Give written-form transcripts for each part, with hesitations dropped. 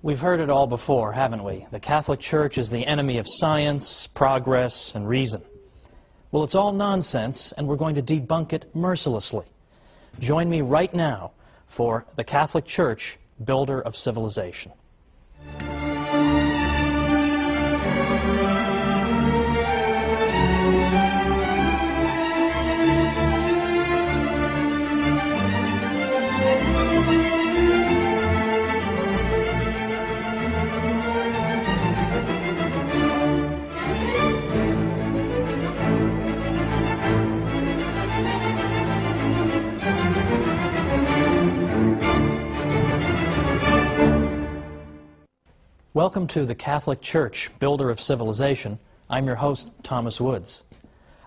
We've heard it all before, haven't we? The Catholic Church is the enemy of science, progress, and reason. Well, it's all nonsense, and we're going to debunk it mercilessly. Join me right now for the Catholic Church, Builder of Civilization. Welcome to the Catholic Church, Builder of Civilization. I'm your host, Thomas Woods.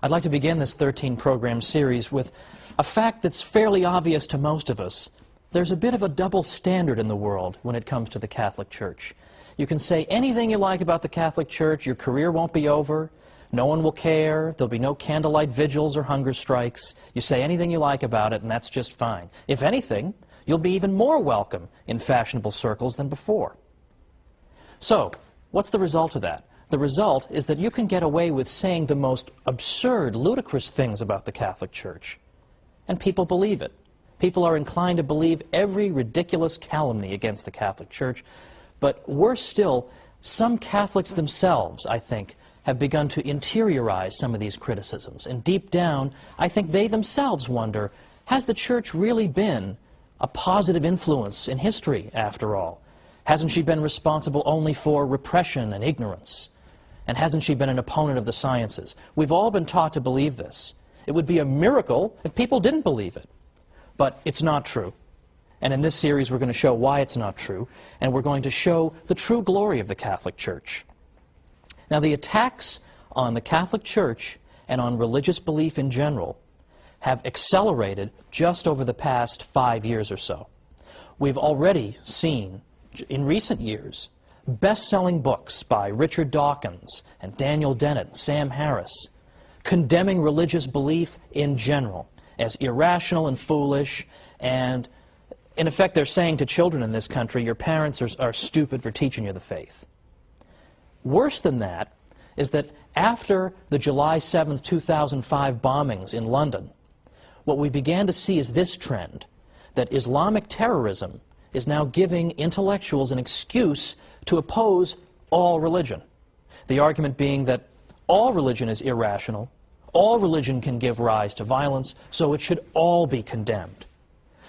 I'd like to begin this 13-program series with a fact that's fairly obvious to most of us. There's a bit of a double standard in the world when it comes to the Catholic Church. You can say anything you like about the Catholic Church, your career won't be over, no one will care, there'll be no candlelight vigils or hunger strikes. You say anything you like about it, and that's just fine. If anything, you'll be even more welcome in fashionable circles than before. So, what's the result of that? The result is that you can get away with saying the most absurd, ludicrous things about the Catholic Church. And people believe it. People are inclined to believe every ridiculous calumny against the Catholic Church. But worse still, some Catholics themselves, I think, have begun to interiorize some of these criticisms. And deep down, I think they themselves wonder, has the Church really been a positive influence in history, after all? Hasn't she been responsible only for repression and ignorance? And hasn't she been an opponent of the sciences? We've all been taught to believe this. It would be a miracle if people didn't believe it. But it's not true. And in this series we're going to show why it's not true, and we're going to show the true glory of the Catholic Church. Now, the attacks on the Catholic Church and on religious belief in general have accelerated just over the past 5 years or so. We've already seen in recent years best-selling books by Richard Dawkins and Daniel Dennett, Sam Harris, condemning religious belief in general as irrational and foolish, and in effect they're saying to children in this country, your parents are stupid for teaching you the faith. Worse than that is that after the July 7th, 2005 bombings in London, what we began to see is this trend, that Islamic terrorism is now giving intellectuals an excuse to oppose all religion. The argument being that all religion is irrational, all religion can give rise to violence, so it should all be condemned.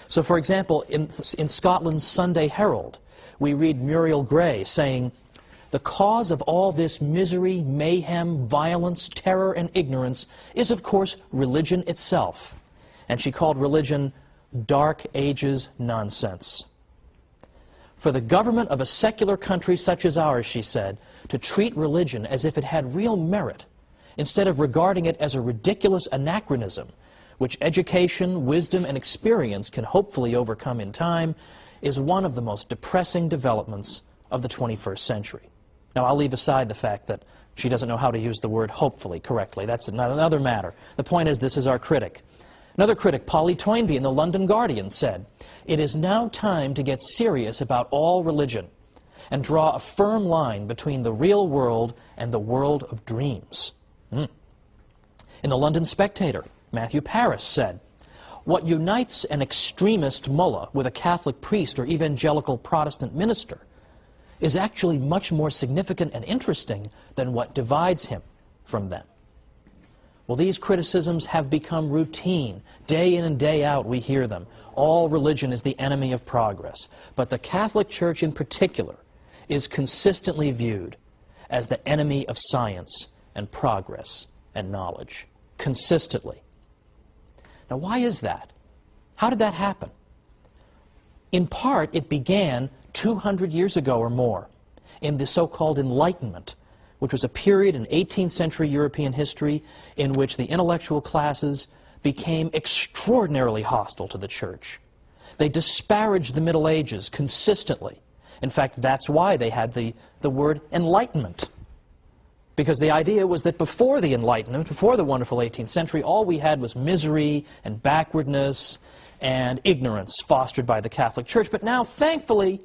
So, for example, in Scotland's Sunday Herald, we read Muriel Gray saying, "The cause of all this misery, mayhem, violence, terror, and ignorance is, of course, religion itself." And she called religion Dark Ages nonsense. For the government of a secular country such as ours, she said, to treat religion as if it had real merit, instead of regarding it as a ridiculous anachronism, which education, wisdom, and experience can hopefully overcome in time, is one of the most depressing developments of the 21st century. Now, I'll leave aside the fact that she doesn't know how to use the word hopefully correctly. That's another matter. The point is, this is our critic. Another critic, Polly Toynbee in the London Guardian, said, "It is now time to get serious about all religion and draw a firm line between the real world and the world of dreams." In the London Spectator, Matthew Paris said, "What unites an extremist mullah with a Catholic priest or evangelical Protestant minister is actually much more significant and interesting than what divides him from them." Well, these criticisms have become routine. Day in and day out we hear them. All religion is the enemy of progress. But the Catholic Church in particular is consistently viewed as the enemy of science and progress and knowledge. Consistently. Now, why is that? How did that happen? In part, it began 200 years ago or more in the so-called Enlightenment, which was a period in 18th century European history in which the intellectual classes became extraordinarily hostile to the Church. They disparaged the Middle Ages consistently. In fact, that's why they had the word Enlightenment. Because the idea was that before the Enlightenment, before the wonderful 18th century, all we had was misery and backwardness and ignorance fostered by the Catholic Church. But now, thankfully,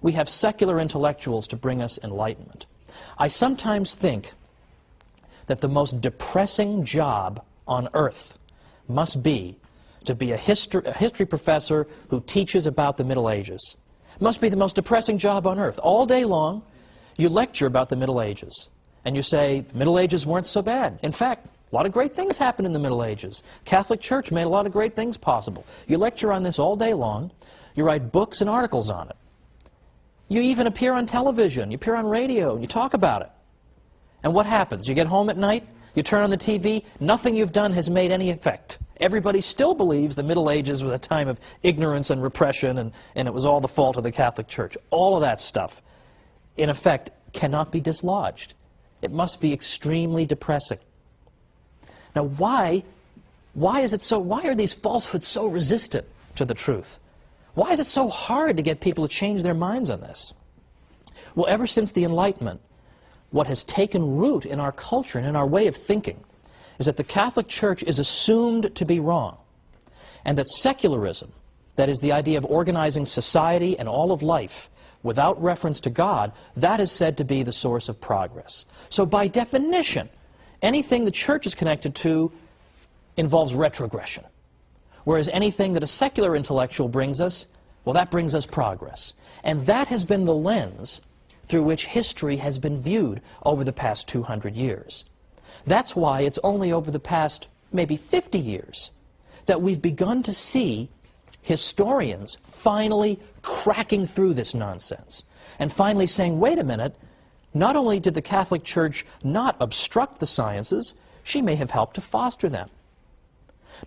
We have secular intellectuals to bring us enlightenment. I sometimes think that the most depressing job on earth must be to be a history professor who teaches about the Middle Ages. It must be the most depressing job on earth. All day long, you lecture about the Middle Ages, and you say, the Middle Ages weren't so bad. In fact, a lot of great things happened in the Middle Ages. Catholic Church made a lot of great things possible. You lecture on this all day long. You write books and articles on it. You even appear on television. You appear on radio, and you talk about it. And what happens? You get home at night, you turn on the TV, nothing you've done has made any effect. Everybody still believes the Middle Ages was a time of ignorance and repression, and it was all the fault of the Catholic Church. All of that stuff, in effect, cannot be dislodged. It must be extremely depressing. Now, why are these falsehoods so resistant to the truth? Why is it so hard to get people to change their minds on this? Well, ever since the Enlightenment, what has taken root in our culture and in our way of thinking is that the Catholic Church is assumed to be wrong, and that secularism, that is the idea of organizing society and all of life without reference to God, that is said to be the source of progress. So by definition, anything the Church is connected to involves retrogression, whereas anything that a secular intellectual brings us, well, that brings us progress. And that has been the lens through which history has been viewed over the past 200 years. That's why it's only over the past maybe 50 years that we've begun to see historians finally cracking through this nonsense and finally saying, wait a minute, not only did the Catholic Church not obstruct the sciences, she may have helped to foster them.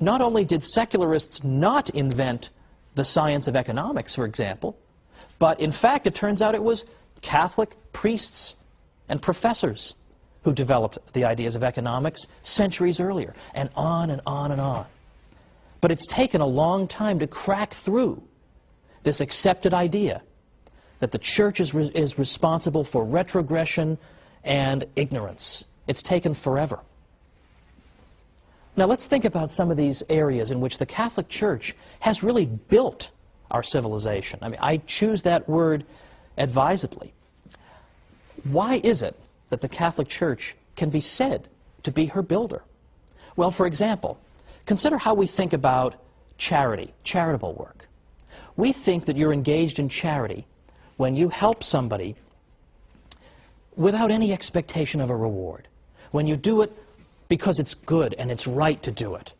Not only did secularists not invent the science of economics, for example, but in fact it turns out it was Catholic priests and professors who developed the ideas of economics centuries earlier, and on and on and on. But it's taken a long time to crack through this accepted idea that the Church is responsible for retrogression and ignorance. It's taken forever. Now let's think about some of these areas in which the Catholic Church has really built our civilization. I mean, I choose that word advisedly. Why is it that the Catholic Church can be said to be her builder? Well, for example, consider how we think about charity, charitable work. We think that you're engaged in charity when you help somebody without any expectation of a reward, when you do it because it's good and it's right to do it.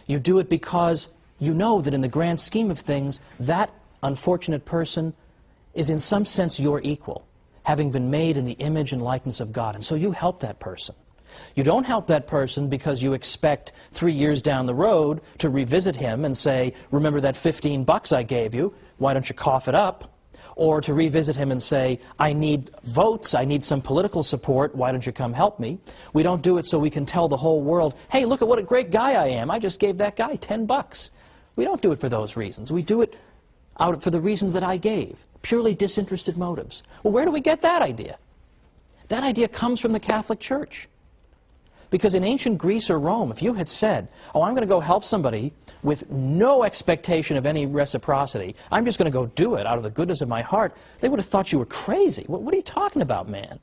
You do it because you know that in the grand scheme of things, that unfortunate person is in some sense your equal, having been made in the image and likeness of God, and so you help that person. You don't help that person because you expect 3 years down the road to revisit him and say, remember that $15 I gave you, why don't you cough it up? Or to revisit him and say, I need votes, I need some political support, why don't you come help me? We don't do it so we can tell the whole world, hey, look at what a great guy I am, I just gave that guy $10. We don't do it for those reasons. We do it for the reasons that I gave, purely disinterested motives. Well, where do we get that idea? That idea comes from the Catholic Church. Because in ancient Greece or Rome, if you had said, oh, I'm going to go help somebody with no expectation of any reciprocity, I'm just going to go do it out of the goodness of my heart, they would have thought you were crazy. What are you talking about, man?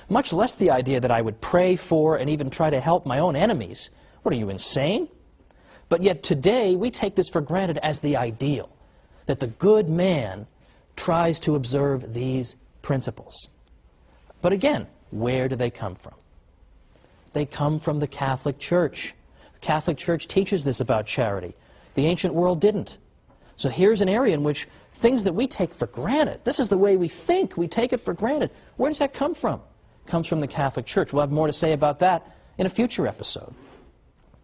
Much less the idea that I would pray for and even try to help my own enemies. What, are you insane? But yet today, we take this for granted as the ideal, that the good man tries to observe these principles. But again, where do they come from? They come from the Catholic Church. The Catholic Church teaches this about charity. The ancient world didn't. So here's an area in which things that we take for granted, this is the way we think, we take it for granted. Where does that come from? It comes from the Catholic Church. We'll have more to say about that in a future episode.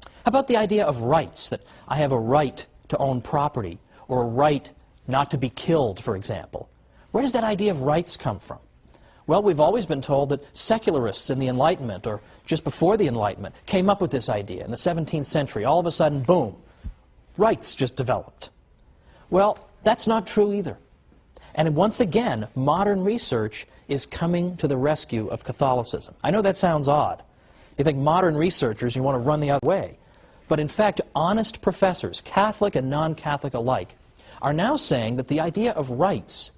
How about the idea of rights, that I have a right to own property, or a right not to be killed, for example? Where does that idea of rights come from? Well, we've always been told that secularists in the Enlightenment, or just before the Enlightenment, came up with this idea. In the 17th century, all of a sudden, boom, rights just developed. Well, that's not true either. And once again, modern research is coming to the rescue of Catholicism. I know that sounds odd. You think modern researchers, you want to run the other way. But in fact, honest professors, Catholic and non-Catholic alike, are now saying that the idea of rights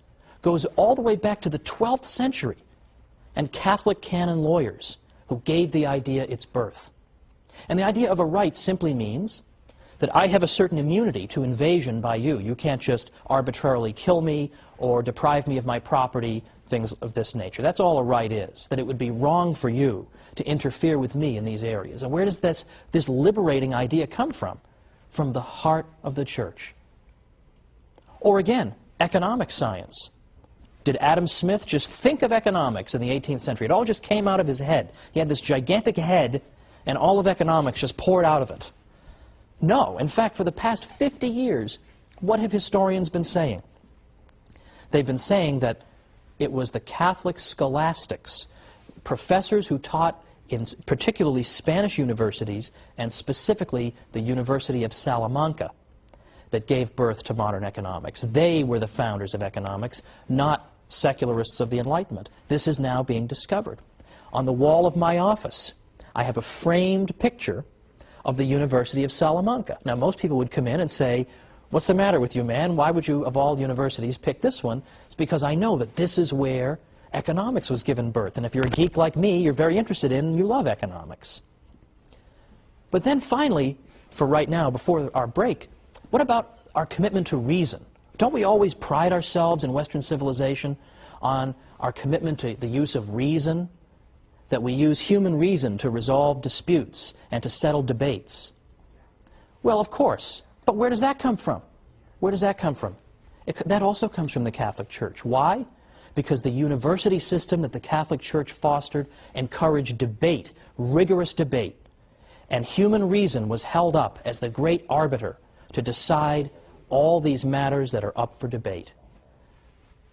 goes all the way back to the 12th century and Catholic canon lawyers who gave the idea its birth. And the idea of a right simply means that I have a certain immunity to invasion by you. You can't just arbitrarily kill me or deprive me of my property, things of this nature. That's all a right is, that it would be wrong for you to interfere with me in these areas. And where does this liberating idea come from? From the heart of the Church. Or again, economic science. Did Adam Smith just think of economics in the 18th century? It all just came out of his head. He had this gigantic head, and all of economics just poured out of it. No. In fact, for the past 50 years, what have historians been saying? They've been saying that it was the Catholic scholastics, professors who taught in particularly Spanish universities, and specifically the University of Salamanca, that gave birth to modern economics. They were the founders of economics, not secularists of the Enlightenment. This is now being discovered. On the wall of my office, I have a framed picture of the University of Salamanca. Now, most people would come in and say, "What's the matter with you, man? Why would you, of all universities, pick this one?" It's because I know that this is where economics was given birth. And if you're a geek like me, you're very interested in, you love economics. But then finally, for right now, before our break, what about our commitment to reason? Don't we always pride ourselves in Western civilization on our commitment to the use of reason? That we use human reason to resolve disputes and to settle debates? Well, of course. But where does that come from? Where does that come from? That also comes from the Catholic Church. Why? Because the university system that the Catholic Church fostered encouraged debate, rigorous debate, and human reason was held up as the great arbiter to decide all these matters that are up for debate.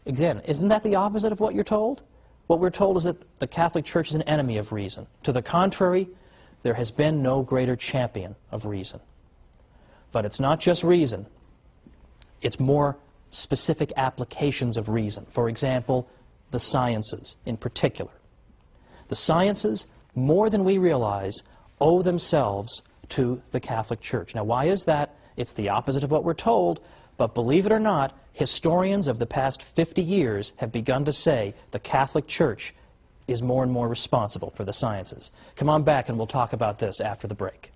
Again, isn't that the opposite of what you're told? What we're told is that the Catholic Church is an enemy of reason. To the contrary, there has been no greater champion of reason. But it's not just reason. It's more specific applications of reason. For example, the sciences in particular. The sciences, more than we realize, owe themselves to the Catholic Church. Now, why is that? It's the opposite of what we're told, but believe it or not, historians of the past 50 years have begun to say the Catholic Church is more and more responsible for the sciences. Come on back and we'll talk about this after the break.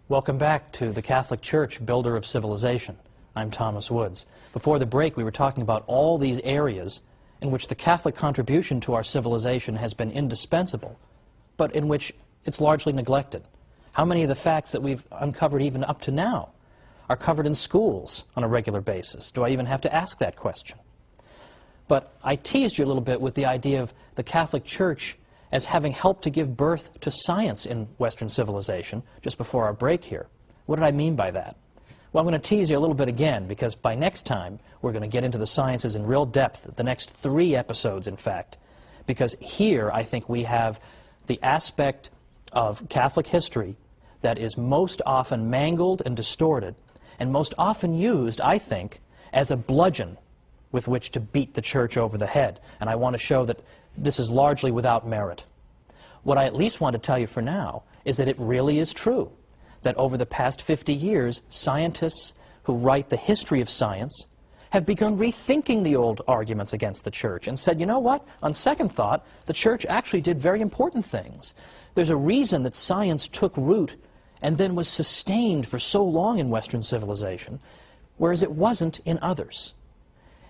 Welcome back to the Catholic Church, Builder of Civilization. I'm Thomas Woods. Before the break, we were talking about all these areas in which the Catholic contribution to our civilization has been indispensable, but in which it's largely neglected. How many of the facts that we've uncovered even up to now are covered in schools on a regular basis? Do I even have to ask that question? But I teased you a little bit with the idea of the Catholic Church as having helped to give birth to science in Western civilization just before our break here. What did I mean by that? Well, I'm going to tease you a little bit again, because by next time we're going to get into the sciences in real depth, the next 3 episodes, in fact, because here I think we have the aspect of Catholic history that is most often mangled and distorted, and most often used, I think, as a bludgeon with which to beat the Church over the head. And I want to show that this is largely without merit. What I at least want to tell you for now is that it really is true that over the past 50 years, scientists who write the history of science have begun rethinking the old arguments against the Church and said, you know what, on second thought, the Church actually did very important things. There's a reason that science took root and then was sustained for so long in Western civilization, whereas it wasn't in others.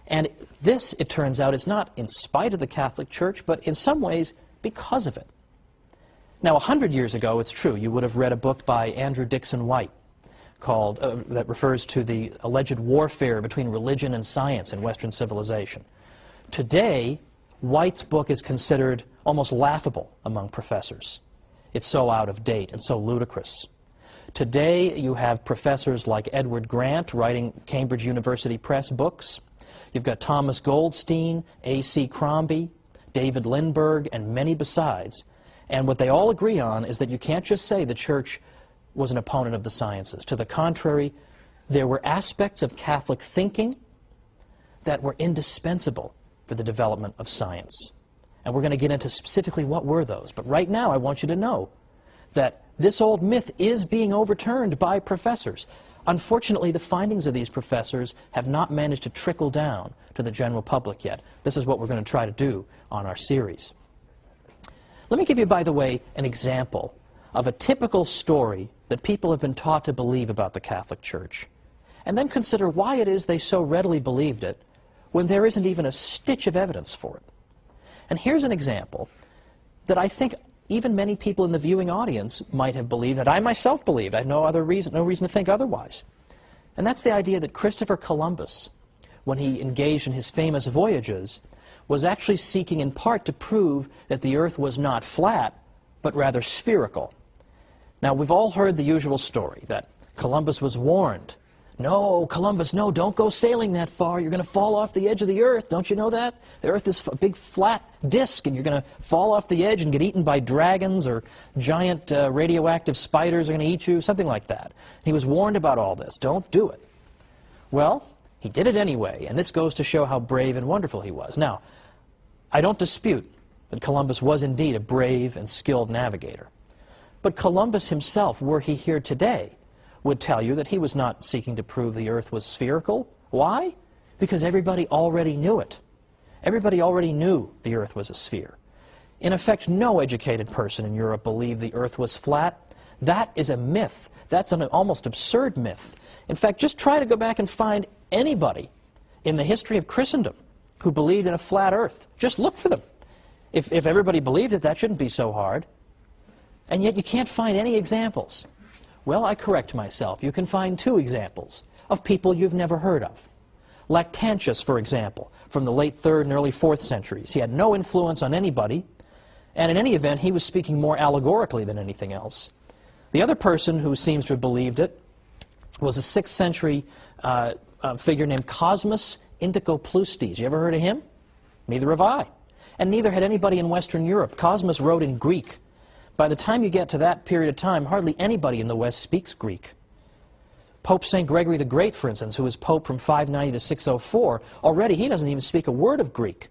And this, it turns out, is not in spite of the Catholic Church, but in some ways because of it. Now, 100 years ago, it's true, you would have read a book by Andrew Dixon White called, that refers to the alleged warfare between religion and science in Western civilization. Today, White's book is considered almost laughable among professors. It's so out of date and so ludicrous. Today, you have professors like Edward Grant writing Cambridge University Press books. You've got Thomas Goldstein, A.C. Crombie, David Lindbergh, and many besides. And what they all agree on is that you can't just say the Church was an opponent of the sciences. To the contrary, there were aspects of Catholic thinking that were indispensable for the development of science. And we're going to get into specifically what were those. But right now, I want you to know that this old myth is being overturned by professors. Unfortunately, the findings of these professors have not managed to trickle down to the general public yet. This is what we're going to try to do on our series. Let me give you, by the way, an example of a typical story that people have been taught to believe about the Catholic Church, and then consider why it is they so readily believed it when there isn't even a stitch of evidence for it. And here's an example that I think even many people in the viewing audience might have believed, that I myself believed. I have no reason to think otherwise. And that's the idea that Christopher Columbus, when he engaged in his famous voyages, was actually seeking in part to prove that the Earth was not flat, but rather spherical. Now, we've all heard the usual story that Columbus was warned. No, Columbus, no, don't go sailing that far. You're going to fall off the edge of the Earth. Don't you know that? The Earth is a big flat disk, and you're going to fall off the edge and get eaten by dragons, or giant radioactive spiders are going to eat you, something like that. He was warned about all this. Don't do it. Well, he did it anyway, and this goes to show how brave and wonderful he was. Now, I don't dispute that Columbus was indeed a brave and skilled navigator. But Columbus himself, were he here today, would tell you that he was not seeking to prove the Earth was spherical. Why? Because everybody already knew it. Everybody already knew the Earth was a sphere. In effect, no educated person in Europe believed the Earth was flat. That is a myth. That's an almost absurd myth. In fact, just try to go back and find anybody in the history of Christendom who believed in a flat Earth. Just look for them. If everybody believed it, that shouldn't be so hard. And yet you can't find any examples. Well, I correct myself. You can find two examples of people you've never heard of. Lactantius, for example, from the late 3rd and early 4th centuries. He had no influence on anybody, and in any event, he was speaking more allegorically than anything else. The other person who seems to have believed it was a 6th century figure named Cosmas Indicopleustes. You ever heard of him? Neither have I. And neither had anybody in Western Europe. Cosmas wrote in Greek. By the time you get to that period of time, hardly anybody in the West speaks Greek. Pope St. Gregory the Great, for instance, who was Pope from 590 to 604, already he doesn't even speak a word of Greek.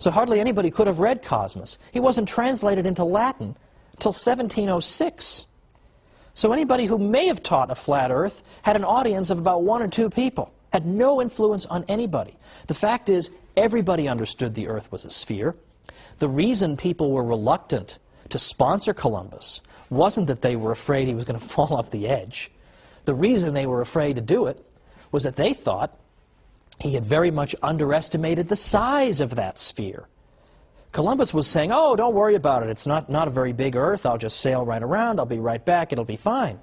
So hardly anybody could have read Cosmas. He wasn't translated into Latin until 1706. So anybody who may have taught a flat Earth had an audience of about 1 or 2 people, had no influence on anybody. The fact is, everybody understood the Earth was a sphere. The reason people were reluctant to sponsor Columbus wasn't that they were afraid he was going to fall off the edge. The reason they were afraid to do it was that they thought he had very much underestimated the size of that sphere. Columbus was saying, oh, don't worry about it. It's not a very big Earth. I'll just sail right around. I'll be right back. It'll be fine.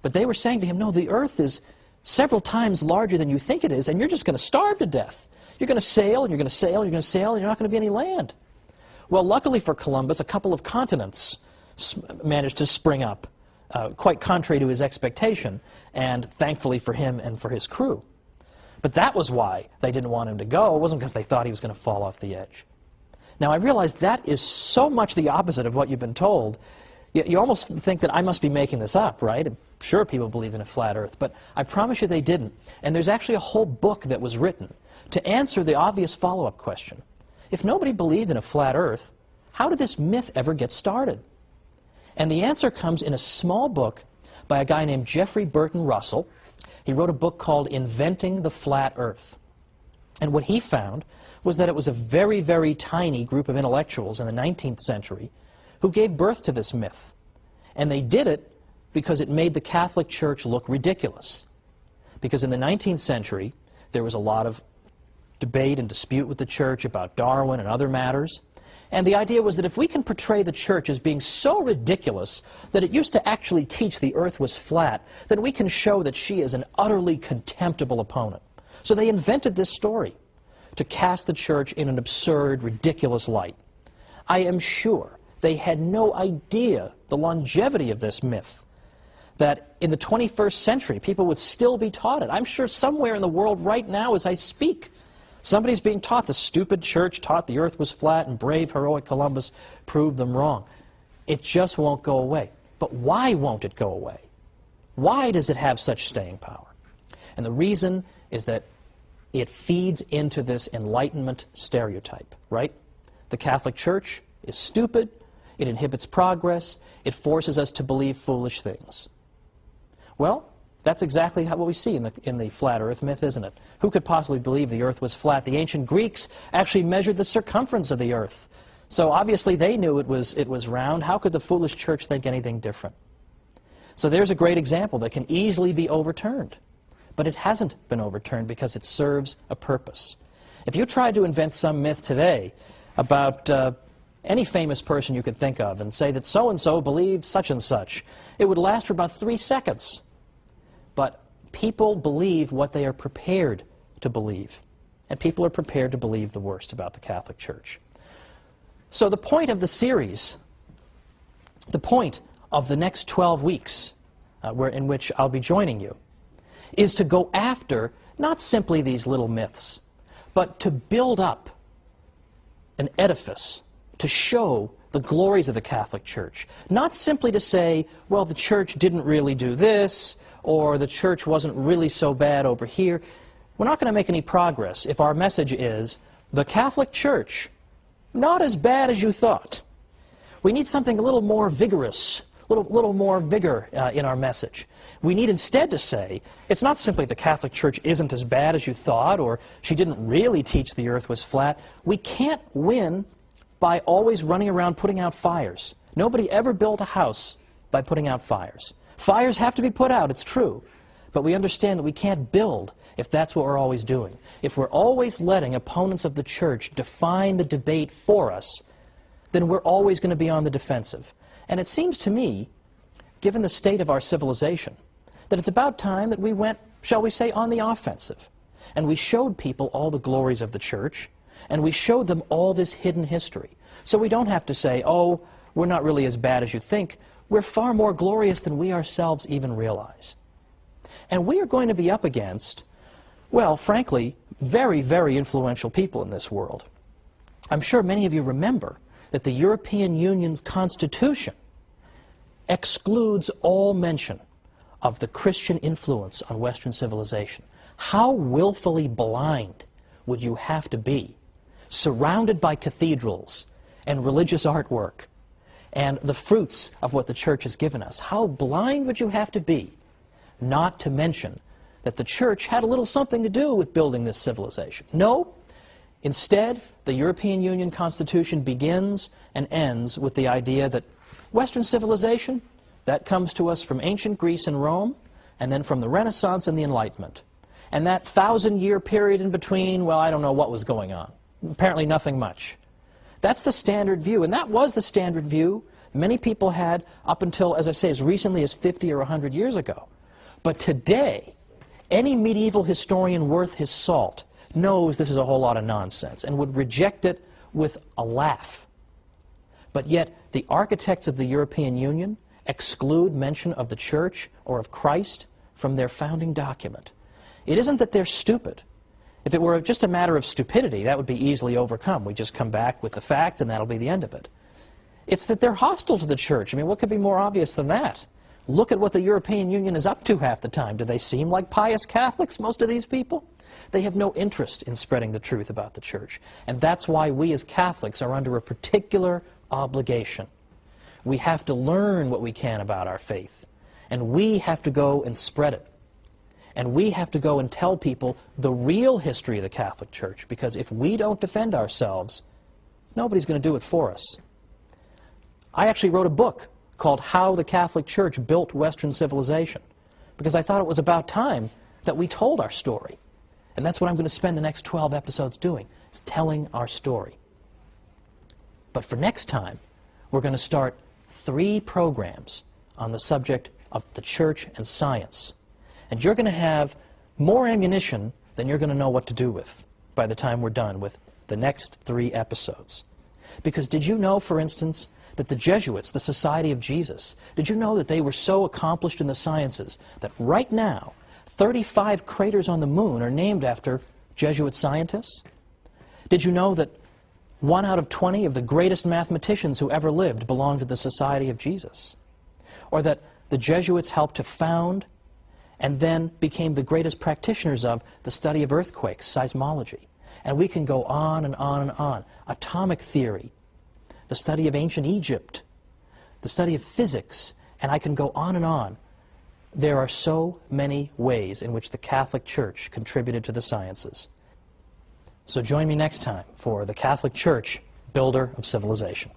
But they were saying to him, no, the Earth is several times larger than you think it is, and you're just going to starve to death. You're going to sail, and you're going to sail, and you're going to sail, and you're not going to be any land. Well, luckily for Columbus, a couple of continents managed to spring up, quite contrary to his expectation, and thankfully for him and for his crew. But that was why they didn't want him to go. It wasn't because they thought he was going to fall off the edge. Now, I realize that is so much the opposite of what you've been told. You almost think that I must be making this up, right? Sure, people believe in a flat Earth, but I promise you they didn't. And there's actually a whole book that was written to answer the obvious follow-up question. If nobody believed in a flat Earth, how did this myth ever get started? And the answer comes in a small book by a guy named Jeffrey Burton Russell. He wrote a book called Inventing the Flat Earth. And what he found was that it was a very, very tiny group of intellectuals in the 19th century who gave birth to this myth. And they did it because it made the Catholic Church look ridiculous. Because in the 19th century, there was a lot of debate and dispute with the Church about Darwin and other matters. And the idea was that if we can portray the Church as being so ridiculous that it used to actually teach the Earth was flat, then we can show that she is an utterly contemptible opponent. So they invented this story. to cast the church in an absurd, ridiculous light. I am sure they had no idea the longevity of this myth, that in the 21st century people would still be taught it. I'm sure somewhere in the world right now as I speak, somebody's being taught the stupid church taught the earth was flat and brave, heroic Columbus proved them wrong. It just won't go away. But why won't it go away? Why does it have such staying power? And the reason is that it feeds into this Enlightenment stereotype, right? The Catholic Church is stupid, it inhibits progress, it forces us to believe foolish things. Well, that's exactly what we see in the flat earth myth, isn't it? Who could possibly believe the earth was flat? The ancient Greeks actually measured the circumference of the earth. So obviously they knew it was round. How could the foolish church think anything different? So there's a great example that can easily be overturned. But it hasn't been overturned because it serves a purpose. If you tried to invent some myth today about any famous person you could think of and say that so-and-so believed such and such, it would last for about 3 seconds. But people believe what they are prepared to believe. And people are prepared to believe the worst about the Catholic Church. So the point of the series, the point of the next 12 weeks in which I'll be joining you, is to go after not simply these little myths, but to build up an edifice to show the glories of the Catholic Church. Not simply to say, well, the Church didn't really do this, or the Church wasn't really so bad over here. We're not going to make any progress if our message is, the Catholic Church, not as bad as you thought. We need something a little more vigorous, little more vigor in our message. We need instead to say, it's not simply the Catholic Church isn't as bad as you thought, or she didn't really teach the earth was flat. We can't win by always running around putting out fires. Nobody ever built a house by putting out fires. Fires have to be put out, it's true. But we understand that we can't build if that's what we're always doing. If we're always letting opponents of the Church define the debate for us, then we're always going to be on the defensive. And it seems to me, given the state of our civilization, that it's about time that we went, shall we say, on the offensive. And we showed people all the glories of the Church, and we showed them all this hidden history. So we don't have to say, oh, we're not really as bad as you think. We're far more glorious than we ourselves even realize. And we are going to be up against, well, frankly, very, very influential people in this world. I'm sure many of you remember that the European Union's Constitution excludes all mention of the Christian influence on Western civilization. How willfully blind would you have to be, surrounded by cathedrals and religious artwork and the fruits of what the Church has given us? How blind would you have to be not to mention that the Church had a little something to do with building this civilization? No. Instead, the European Union Constitution begins and ends with the idea that Western civilization, that comes to us from ancient Greece and Rome, and then from the Renaissance and the Enlightenment. And that 1,000-year period in between, well, I don't know what was going on. Apparently nothing much. That's the standard view, and that was the standard view many people had up until, as I say, as recently as 50 or 100 years ago. But today, any medieval historian worth his salt knows this is a whole lot of nonsense and would reject it with a laugh. But yet, the architects of the European Union exclude mention of the Church or of Christ from their founding document. It isn't that they're stupid. If it were just a matter of stupidity, that would be easily overcome. We just come back with the facts and that'll be the end of it. It's that they're hostile to the Church. I mean, what could be more obvious than that? Look at what the European Union is up to half the time. Do they seem like pious Catholics, most of these people? They have no interest in spreading the truth about the Church. And that's why we as Catholics are under a particular obligation. We have to learn what we can about our faith. And we have to go and spread it. And we have to go and tell people the real history of the Catholic Church, because if we don't defend ourselves, nobody's going to do it for us. I actually wrote a book called How the Catholic Church Built Western Civilization, because I thought it was about time that we told our story. And that's what I'm going to spend the next 12 episodes doing, is telling our story. But for next time, we're going to start 3 programs on the subject of the Church and science. And you're going to have more ammunition than you're going to know what to do with. by the time we're done with the next 3 episodes. Because did you know, for instance, that the Jesuits, the Society of Jesus, did you know that they were so accomplished in the sciences that right now 35 craters on the moon are named after Jesuit scientists? Did you know that 1 out of 20 of the greatest mathematicians who ever lived belonged to the Society of Jesus? Or that the Jesuits helped to found and then became the greatest practitioners of the study of earthquakes, seismology. And we can go on and on and on. Atomic theory, the study of ancient Egypt, the study of physics, and I can go on and on. There are so many ways in which the Catholic Church contributed to the sciences. So join me next time for the Catholic Church, Builder of Civilization.